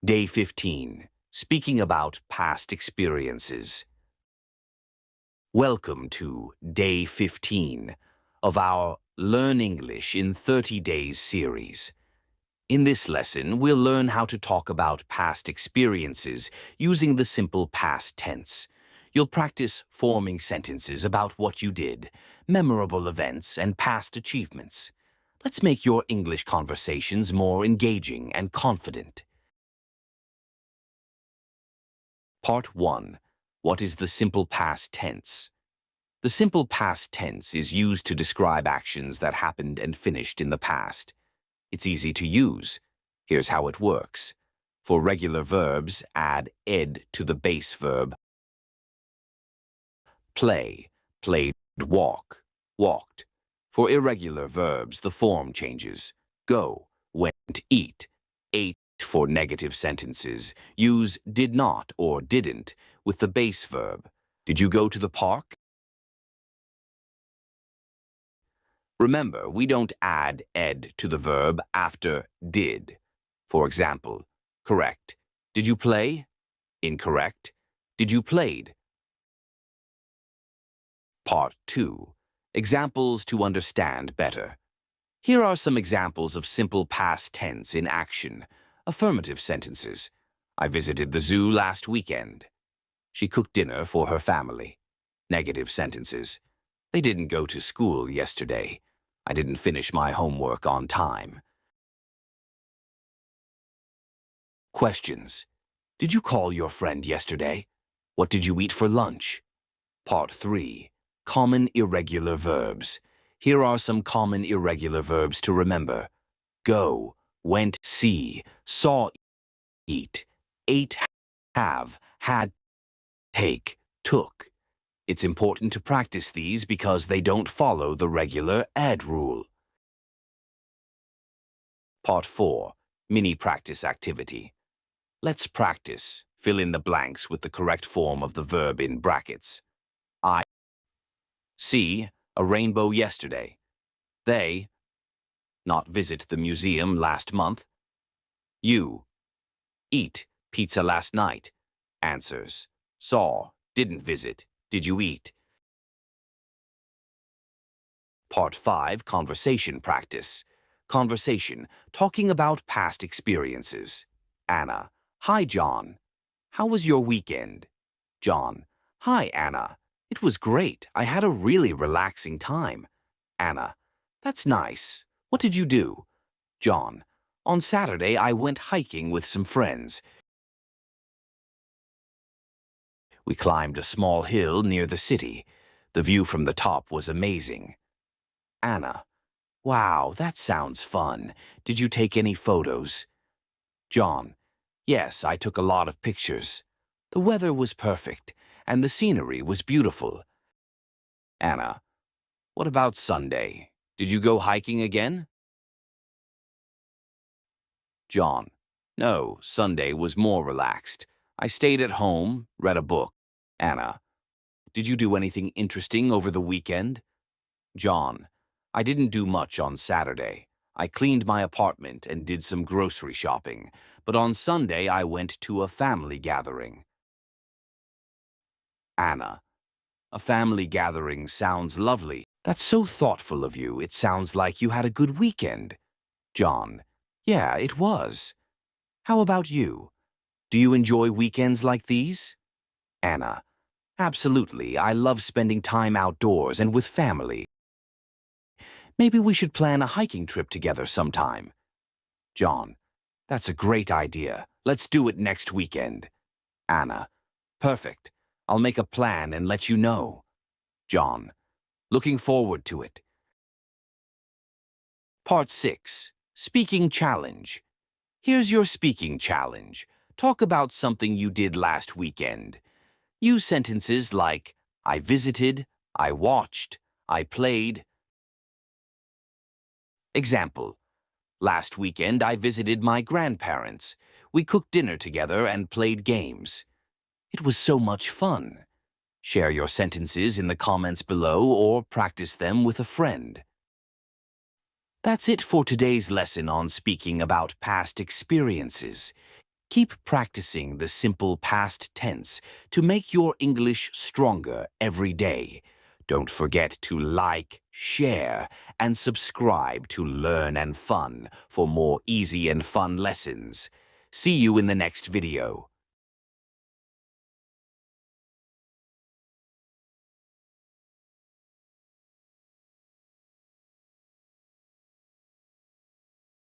Day 15. Speaking about past experiences. Welcome to Day 15 of our Learn English in 30 Days series. In this lesson, we'll learn how to talk about past experiences using the simple past tense. You'll practice forming sentences about what you did, memorable events, and past achievements. Let's make your English conversations more engaging and confident. Part 1. What is the simple past tense? The simple past tense is used to describe actions that happened and finished in the past. It's easy to use. Here's how it works. For regular verbs, add ed to the base verb. Play, played, walk, walked. For irregular verbs, the form changes. Go, went, eat, ate. For negative sentences, use did not or didn't with the base verb. Did you go to the park? Remember, we don't add ed to the verb after did. For example, correct. Did you play? Incorrect. Did you played? Part 2. Examples to understand better. Here are some examples of simple past tense in action. Affirmative sentences. I visited the zoo last weekend. She cooked dinner for her family. Negative sentences. They didn't go to school yesterday. I didn't finish my homework on time. Questions. Did you call your friend yesterday? What did you eat for lunch? Part 3. Common irregular verbs. Here are some common irregular verbs to remember. Go, went, see, saw, eat, ate, have, had, take, took. It's important to practice these because they don't follow the regular add rule. Part 4. Mini practice activity. Let's practice. Fill in the blanks with the correct form of the verb in brackets. I see a rainbow yesterday. They not visit the museum last month. You eat pizza last night. Answers. Saw, didn't visit. Did you eat? Part 5. Conversation practice. Conversation, talking about past experiences. Anna. Hi, John. How was your weekend? John. Hi, Anna. It was great. I had a really relaxing time. Anna. That's nice. What did you do? John. On Saturday, I went hiking with some friends. We climbed a small hill near the city. The view from the top was amazing. Anna. Wow, that sounds fun. Did you take any photos? John. Yes, I took a lot of pictures. The weather was perfect, and the scenery was beautiful. Anna. What about Sunday? Did you go hiking again? John. No, Sunday was more relaxed. I stayed at home, read a book. Anna. Did you do anything interesting over the weekend? John. I didn't do much on Saturday. I cleaned my apartment and did some grocery shopping, but on Sunday I went to a family gathering. Anna. A family gathering sounds lovely. That's so thoughtful of you. It sounds like you had a good weekend. John. Yeah, it was. How about you? Do you enjoy weekends like these? Anna. Absolutely. I love spending time outdoors and with family. Maybe we should plan a hiking trip together sometime. John. That's a great idea. Let's do it next weekend. Anna. Perfect. I'll make a plan and let you know. John. Looking forward to it. Part 6. Speaking challenge. Here's your speaking challenge. Talk about something you did last weekend. Use sentences like, I visited, I watched, I played. Example. Last weekend I visited my grandparents. We cooked dinner together and played games. It was so much fun. Share your sentences in the comments below or practice them with a friend. That's it for today's lesson on speaking about past experiences. Keep practicing the simple past tense to make your English stronger every day. Don't forget to like, share, and subscribe to Learn and Fun for more easy and fun lessons. See you in the next video.